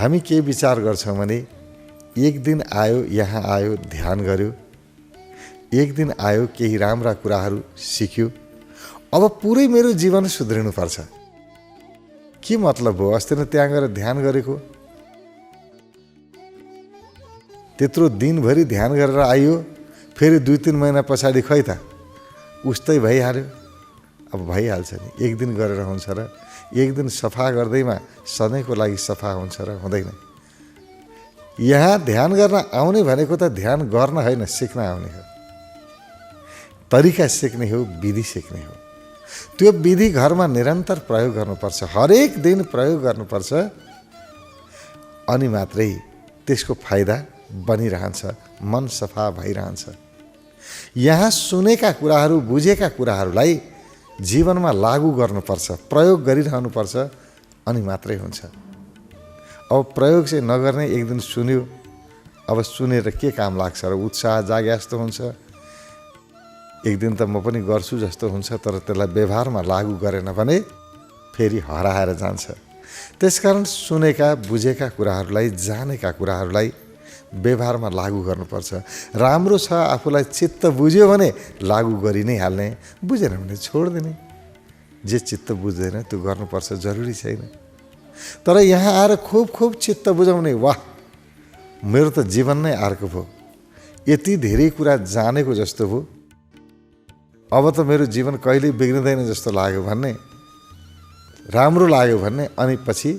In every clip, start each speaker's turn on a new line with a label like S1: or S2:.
S1: हामी के विचार गर्छौँ भने एक दिन आयो, यहाँ आयो, ध्यान गर्यो, एक दिन आयो, केही राम्रा कुराहरू सिक्यो, अब पुरै मेरो जीवन सुध्रिनुपर्छ। के मतलब हो? अस्ति नै त्यहाँ गएर ध्यान गरेको, त्यत्रो दिनभरि ध्यान गरेर आइयो, फेरि 2-3 महिना पछाडि खै त उस्तै भइहाल्यो। अब भइहाल्छ नि, एक दिन गरेर हुन्छ र एक दिन सफा गर्दैमा सधैँको लागि सफा हुन्छ र हुँदैन। यहाँ ध्यान गर्न आउने भनेको त ध्यान गर्न होइन, सिक्न आउने हो। तरिका सिक्ने हो, विधि सिक्ने हो। त्यो विधि घरमा निरन्तर प्रयोग गर्नुपर्छ, हरेक दिन प्रयोग गर्नुपर्छ, अनि मात्रै त्यसको फाइदा बनिरहन्छ, मन सफा भइरहन्छ। यहाँ सुनेका कुराहरू, बुझेका कुराहरूलाई जीवनमा लागू गर्नुपर्छ, प्रयोग गरिरहनुपर्छ, अनि मात्रै हुन्छ। अब प्रयोग चाहिँ नगर्ने, एक दिन सुन्यो, अब सुनेर के काम लाग्छ र? उत्साह जागे जस्तो हुन्छ, एक दिन त म पनि गर्छु जस्तो हुन्छ, तर त्यसलाई व्यवहारमा लागू गरेन भने फेरि हराएर जान्छ। त्यसकारण सुनेका, बुझेका कुराहरूलाई, जानेका कुराहरूलाई व्यवहारमा लागू गर्नुपर्छ। राम्रो छ, आफूलाई चित्त बुझ्यो भने लागू गरि नै हाल्ने, बुझेन भने छोडिदिने। जे चित्त बुझ्दैन त्यो गर्नुपर्छ, जरुरी छैन। तर यहाँ आएर खुब चित्त बुझाउने, वाह मेरो त जीवन नै अर्को भयो, यति धेरै कुरा जानेको जस्तो भयो, अब त मेरो जीवन कहिल्यै बिग्रिँदैन जस्तो लाग्यो भन्ने, राम्रो लाग्यो भन्ने, अनि पछि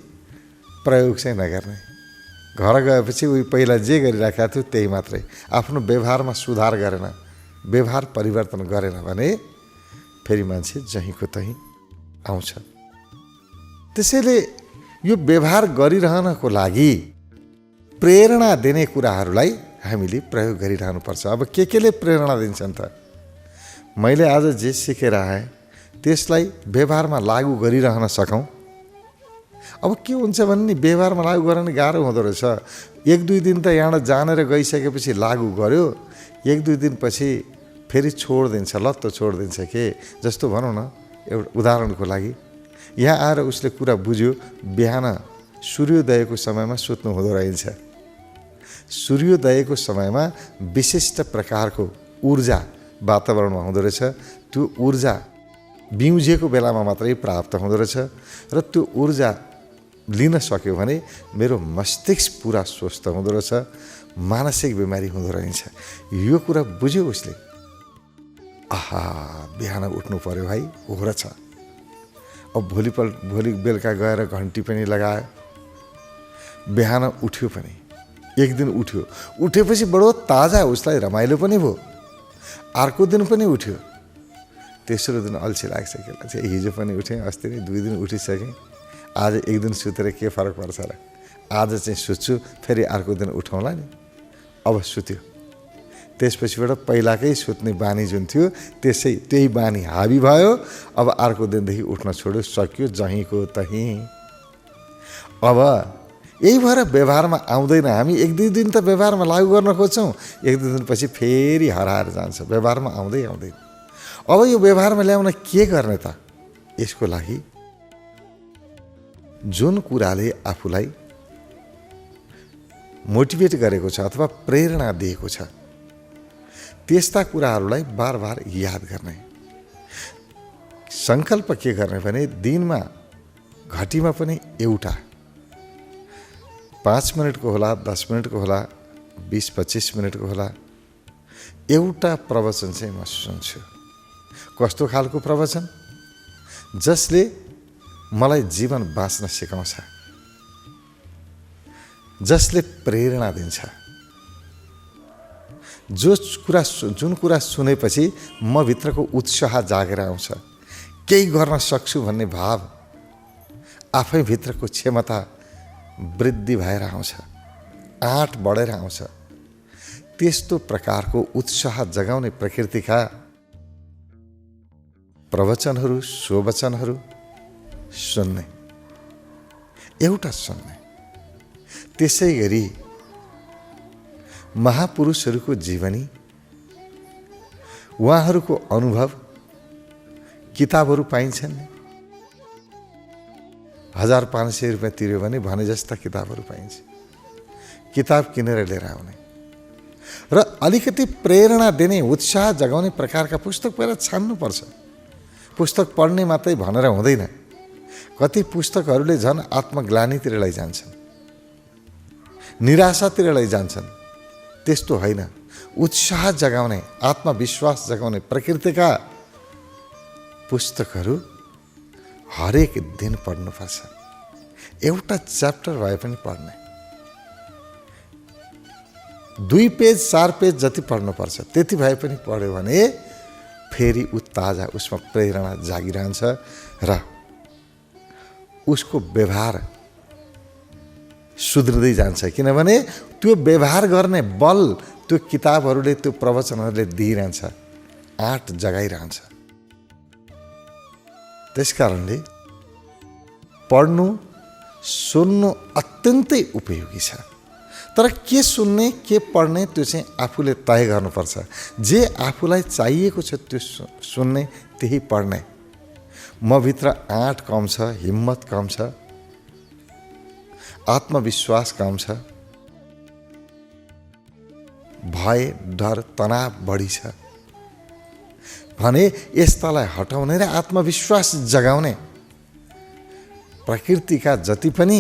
S1: प्रयोग चाहिँ नगर्ने। घर गएपछि उही पहिला जे गरिराखेको थियो त्यही मात्रै, आफ्नो व्यवहारमा सुधार गरेन, व्यवहार परिवर्तन गरेन भने फेरि मान्छे जहीँको तहीँ आउँछ। त्यसैले यो व्यवहार गरिरहनको लागि प्रेरणा दिने कुराहरूलाई हामीले प्रयोग गरिरहनुपर्छ। अब केले प्रेरणा दिन्छन् त? मैले आज जे सिकेर आएँ त्यसलाई व्यवहारमा लागू गरिरहन सकौँ। अब के हुन्छ भने नि व्यवहारमा लागू गर्न गाह्रो हुँदो रहेछ। 1-2 दिन त यहाँबाट जानेर गइसकेपछि लागू गर्यो, 1-2 दिनपछि फेरि छोडिदिन्छ, लत्त छोडिदिन्छ के। जस्तो भनौँ न, एउटा उदाहरणको लागि, यहाँ आएर उसले कुरा बुझ्यो, बिहान सूर्योदयको समयमा सुत्नु हुँदो रहेछ। सूर्योदयको समयमा विशिष्ट प्रकारको ऊर्जा वातावरणमा हुँदो रहेछ। त्यो ऊर्जा बिउजेको बेलामा मात्रै प्राप्त हुँदो रहेछ, र त्यो ऊर्जा लिन सक्यो भने मेरो मस्तिष्क पुरा स्वस्थ हुँदो रहेछ, मानसिक बिमारी हुँदो रहेछ। यो कुरा बुझ्यो उसले। आहा, बिहान उठ्नु पर्यो भाइ, हो रहेछ। अब भोलि बेलुका गएर घन्टी पनि लगायो, बिहान उठ्यो पनि, एक दिन उठ्यो, उठेपछि बडो ताजा, उसलाई रमाइलो पनि भयो। अर्को दिन पनि उठ्यो, तेस्रो दिन अल्छी लाग्छ के लाग्छ, हिजो पनि उठेँ, अस्ति नै 2 दिन उठिसकेँ, आज एक दिन सुतेर के फरक पर्छ र? आज चाहिँ सुत्छु, फेरि अर्को दिन उठाउँला नि। अब सुत्यो, त्यसपछिबाट पहिलाकै सुत्ने बानी जुन थियो त्यही बानी हावी भयो। अब अर्को दिनदेखि उठ्न छोड्यो, सक्यो, जहीँको तहीँ। अब यही भएर व्यवहारमा आउँदैन। हामी 1-2 दिन त व्यवहारमा लागू गर्न खोज्छौँ, 1-2 दिनपछि फेरि हराएर जान्छ, व्यवहारमा आउँदैन। अब यो व्यवहारमा ल्याउन के गर्ने त? यसको लागि जुन कुराले आफूलाई मोटिभेट गरेको छ अथवा प्रेरणा दिएको छ, त्यस्ता कुराहरूलाई बार बार याद गर्ने। सङ्कल्प के गर्ने भने दिनमा घटीमा पनि एउटा 5 मिनटको होला, 10 मिनटको होला, 20-25 मिनटको होला, एउटा प्रवचन चाहिँ म सुन्छु। कस्तो खालको प्रवचन? जसले मलाई जीवन बाँच्न सिकाउँछ, जसले प्रेरणा दिन्छ। जुन कुरा सुनेपछि म भित्रको उत्साह जागेर आउँछ, केही गर्न सक्छु भन्ने भाव, आफै भित्रको क्षमता वृद्धि भएर आउँछ, आँट बढेर आउँछ। त्यस्तो प्रकारको उत्साह जगाउने प्रकृतिका प्रवचनहरू, सुवचनहरू सुन्ने, एउटा सुन्ने। त्यसै गरी महापुरुषहरूको जीवनी, उहाँहरूको अनुभव किताबहरू पाइन्छन्। 1500 रुपियाँ तिर्यो भने जस्ता किताबहरू पाइन्छ। किताब किनेर लिएर आउने र अलिकति प्रेरणा दिने, उत्साह जगाउने प्रकारका पुस्तक पहिला छान्नुपर्छ। पुस्तक पढ्ने मात्रै भनेर हुँदैन। कति पुस्तकहरूले झन् आत्मग्लानीतिर लैजान्छन्, निराशातिर लैजान्छन्। त्यस्तो होइन। उत्साह जगाउने, आत्मविश्वास जगाउने प्रकृतिका पुस्तकहरू हरेक दिन पढ्नुपर्छ। एउटा च्याप्टर भए पनि पढ्ने, 2 पेज 4 पेज जति पढ्नुपर्छ। त्यति भए पनि पढ्यो भने फेरि ताजा, उसमा प्रेरणा जागिरहन्छ र उसको व्यवहार सुध्रिँदै जान्छ। किनभने त्यो व्यवहार गर्ने बल त्यो किताबहरूले, त्यो प्रवचनहरूले दिइरहन्छ, आँट जगाइरहन्छ। त्यसकारणले पढ्नु, सुन्नु अत्यन्तै उपयोगी छ। तर के सुन्ने, के पढ्ने त्यो चाहिँ आफूले तय गर्नुपर्छ। जे आफूलाई चाहिएको छ त्यो सुन्ने, त्यही पढ्ने। मभित्र आँट कम छ, हिम्मत कम छ, आत्मविश्वास कम छ, भय, डर, तनाव बढी छ भने यस्तालाई हटाउने र आत्मविश्वास जगाउने प्रकृतिका जति पनि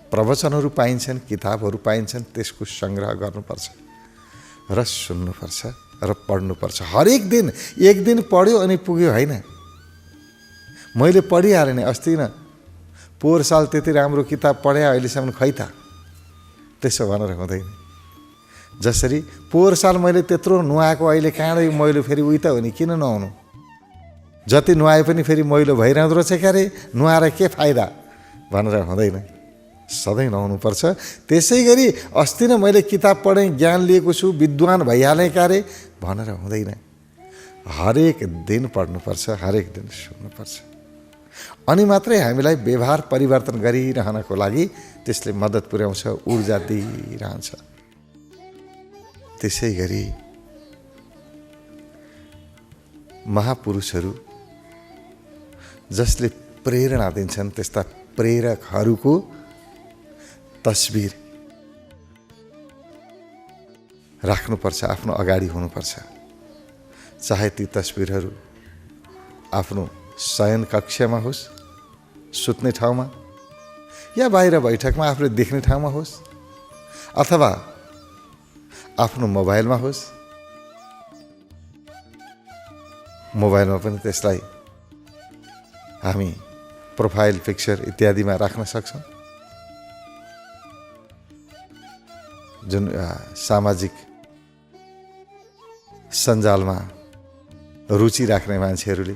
S1: प्रवचनहरू पाइन्छन्, किताबहरू पाइन्छन्, त्यसको सङ्ग्रह गर्नुपर्छ र सुन्नुपर्छ र पढ्नुपर्छ। हरेक दिन एक दिन पढ्यो अनि पुग्यो होइन। मैले पढिहालेँ नि, अस्ति न पोहोर साल त्यति राम्रो किताब पढे, अहिलेसम्म खै त, त्यसो भनेर हुँदैन। जसरी पोहोर साल मैले त्यत्रो नुहाएको, अहिले काँडै मैलो फेरि उही त हो नि, किन नहुनु? जति नुहाए पनि फेरि मैलो भइरहँदो रहेछ क्यारे, नुहाएर के फाइदा भनेर हुँदैन। सधैँ नहुनुपर्छ। त्यसै गरी अस्ति नै मैले किताब पढेँ, ज्ञान लिएको छु, विद्वान भइहालेँ क्यारे भनेर हुँदैन। हरेक दिन पढ्नुपर्छ, हरेक दिन सुन्नुपर्छ। अनि मात्रै हामीलाई व्यवहार परिवर्तन गरिरहनको लागि त्यसले मद्दत पुर्याउँछ, ऊर्जा दिइरहन्छ। त्यसै गरी महापुरुषहरू जसले प्रेरणा दिन्छन्, त्यस्ता प्रेरकहरूको तस्बिर राख्नुपर्छ, आफ्नो अगाडि हुनुपर्छ। चाहे ती तस्बिरहरू आफ्नो शयन कक्षमा होस्, सुत्ने ठाउँमा, या बाहिर बैठकमा आफूले देख्ने ठाउँमा होस्, अथवा आफ्नो मोबाइलमा होस्। मोबाइलमा पनि त्यसलाई हामी प्रोफाइल पिक्चर इत्यादिमा राख्न सक्छौँ। जुन सामाजिक सञ्जालमा रुचि राख्ने मान्छेहरूले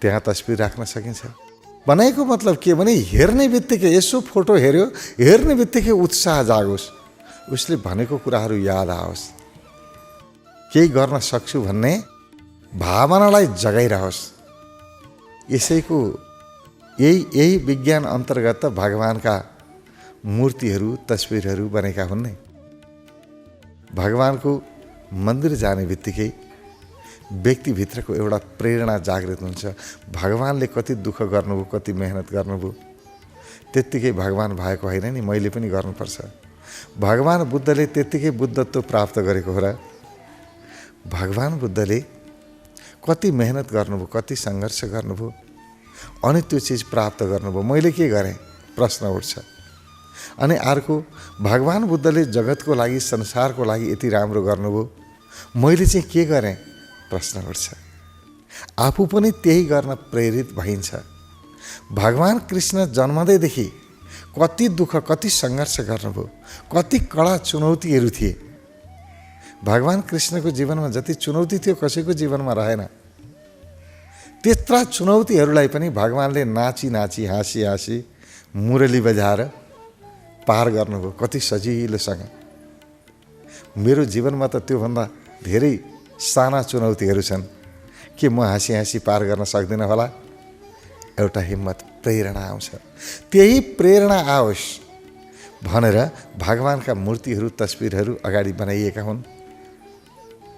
S1: त्यहाँ तस्बिर राख्न सकिन्छ। बनाएको मतलब के भने हेर्ने बित्तिकै यसो फोटो हेर्यो, हेर्ने बित्तिकै उत्साह जागोस्, उसले भनेको कुराहरू याद आओस्, केही गर्न सक्छु भन्ने भावनालाई जगाइरहोस्। यसैको यही विज्ञान अन्तर्गत भगवानका मूर्तिहरू, तस्बिरहरू बनेका हुन् नै। भगवानको मन्दिर जाने बित्तिकै व्यक्तिभित्रको एउटा प्रेरणा जागृत हुन्छ। भगवानले कति दुःख गर्नुभयो, कति मेहनत गर्नुभयो, त्यत्तिकै भगवान भएको होइन नि, मैले पनि गर्नुपर्छ। भगवान बुद्धले त्यत्तिकै बुद्धत्व प्राप्त गरेको हो र? भगवान बुद्धले कति मेहनत गर्नुभयो, कति सङ्घर्ष गर्नुभयो, अनि त्यो चिज प्राप्त गर्नुभयो। मैले के गरेँ प्रश्न उठ्छ। अनि अर्को, भगवान बुद्धले जगतको लागि, संसारको लागि यति राम्रो गर्नुभयो, मैले चाहिँ के गरेँ प्रश्न उठ्छ। आफू पनि त्यही गर्न प्रेरित भइन्छ। भगवान कृष्ण जन्मदैदेखि कति दुःख, कति सङ्घर्ष गर्नुभयो, कति कडा चुनौतीहरू थिए। भगवान कृष्णको जीवनमा जति चुनौती थियो कसैको जीवनमा रहेन। त्यत्रा चुनौतीहरूलाई पनि भगवानले नाची नाची, हाँसी हाँसी, मुरली बजाएर पार गर्नुभयो, कति सजिलोसँग। मेरो जीवनमा त त्योभन्दा धेरै साना चुनौतीहरू छन्, के म हाँसी हाँसी पार गर्न सक्दिनँ होला? एउटा हिम्मत, प्रेरणा आउँछ। त्यही प्रेरणा आओस् भनेर भगवानका मूर्तिहरू, तस्बिरहरू अगाडि बनाइएका हुन्।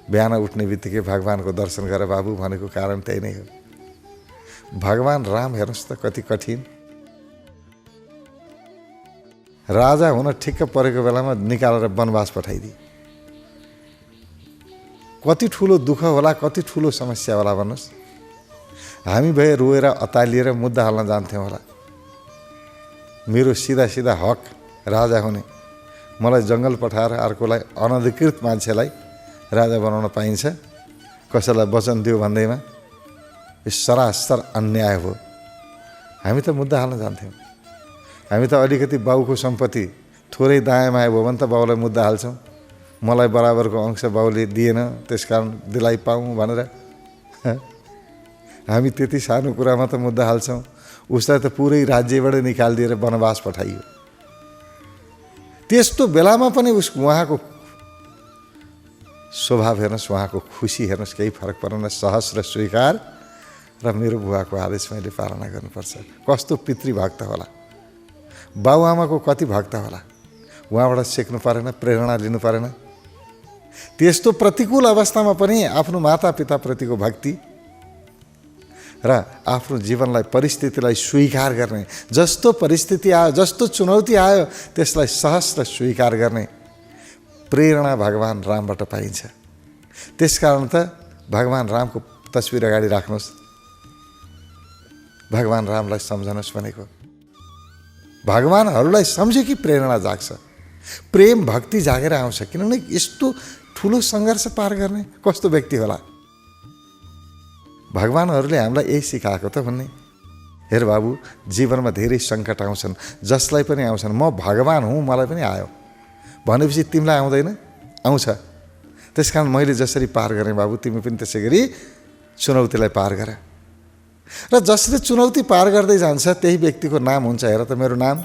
S1: बिहान उठ्ने बित्तिकै भगवानको दर्शन गर बाबु भनेको कारण त्यही नै हो। भगवान राम हेर्नुहोस् त कति कठिन, राजा हुन ठिक्क परेको बेलामा निकालेर वनवास पठाइदिए। कति ठुलो दुःख होला, कति ठुलो समस्या होला भन्नुहोस्। हामी भए रोएर अतालिएर मुद्दा हाल्न जान्थ्यौँ होला। मेरो सिधा सिधा हक राजा हुने, मलाई जङ्गल पठाएर अर्कोलाई अनधिकृत मान्छेलाई राजा बनाउन पाइन्छ, कसैलाई वचन दियो भन्दैमा, यो सरासर अन्याय हो। हामी त मुद्दा हाल्न जान्थ्यौँ। हामी त अलिकति बाउको सम्पत्ति थोरै दायाँ माया भयो भने त बाउलाई मुद्दा हाल्छौँ, मलाई बराबरको अंश बाउले दिएन त्यसकारण दिलाइ पाऊँ भनेर। हामी त्यति सानो कुरामा त मुद्दा हाल्छौँ। उसलाई त पुरै राज्यबाट निकालिदिएर वनवास पठाइयो। त्यस्तो बेलामा पनि उहाँको स्वभाव हेर्नुहोस्, उहाँको खुसी हेर्नुहोस्, केही फरक परेन, सहज र स्वीकार र मेरो बुवाको आदेश मैले पालना गर्नुपर्छ। कस्तो पितृभक्त होला, बाउआमाको कति भक्त होला। उहाँबाट सिक्नु परेन, प्रेरणा लिनु परेन। त्यस्तो प्रतिकूल अवस्थामा पनि आफ्नो मातापिताप्रतिको भक्ति र आफ्नो जीवनलाई, परिस्थितिलाई स्वीकार गर्ने, जस्तो परिस्थिति आयो, जस्तो चुनौती आयो त्यसलाई सहज र स्वीकार गर्ने प्रेरणा भगवान रामबाट पाइन्छ। त्यसकारण त भगवान रामको तस्बिर अगाडि राख्नुहोस्, भगवान रामलाई सम्झनुहोस् भनेको। भगवानहरूलाई सम्झ्यो कि प्रेरणा जाग्छ, प्रेम भक्ति जागेर आउँछ। किनभने यस्तो ठुलो सङ्घर्ष पार गर्ने कस्तो व्यक्ति होला। भगवानहरूले हामीलाई यही सिकाएको त भन्ने, हेर बाबु, जीवनमा धेरै सङ्कट आउँछन्, जसलाई पनि आउँछन्। म भगवान हुँ, मलाई पनि आयो भनेपछि तिमीलाई आउँदैन? आउँछ। त्यसकारण मैले जसरी पार गरेँ बाबु, तिमी पनि त्यसै गरी चुनौतीलाई पार गर। र जसले चुनौती पार गर्दै जान्छ त्यही व्यक्तिको नाम हुन्छ। हेर त मेरो नाम,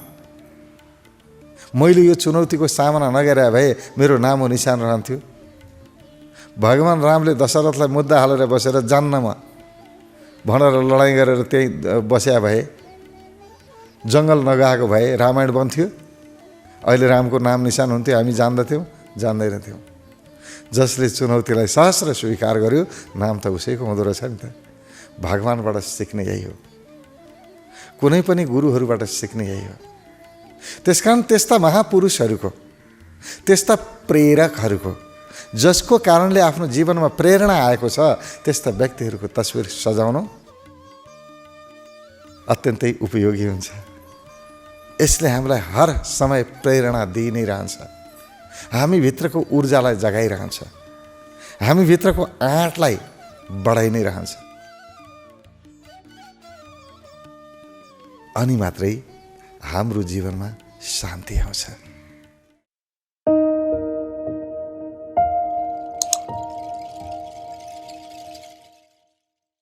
S1: मैले यो चुनौतीको सामना नगरे भए मेरो नाम हो निशान रहन्थ्यो। भगवान रामले दशरथलाई मुद्दा हालेर बसेर जान्न म भनेर लडाइँ गरेर त्यहीँ बस्या भए, जङ्गल नगएको भए रामायण बन्थ्यो, अहिले रामको नाम निशान हुन्थ्यो, हामी जान्दथ्यौँ? जान्दैनथ्यौँ। जसले चुनौतीलाई सहज र स्वीकार गर्यो, नाम त उसैको हुँदो रहेछ नि त। भगवानबाट सिक्ने यही हो, कुनै पनि गुरुहरूबाट सिक्ने यही हो। त्यसकारण त्यस्ता महापुरुषहरूको, त्यस्ता प्रेरकहरूको, जसको कारणले आफ्नो जीवनमा प्रेरणा आएको छ, त्यस्ता व्यक्तिहरूको तस्बिर सजाउनु अत्यन्तै उपयोगी हुन्छ। यसले हामीलाई हर समय प्रेरणा दिइ नै रहन्छ, हामीभित्रको ऊर्जालाई जगाइरहन्छ, हामीभित्रको आँटलाई बढाइ नै रहन्छ। अनि मात्रै हाम्रो जीवनमा शान्ति आउँछ।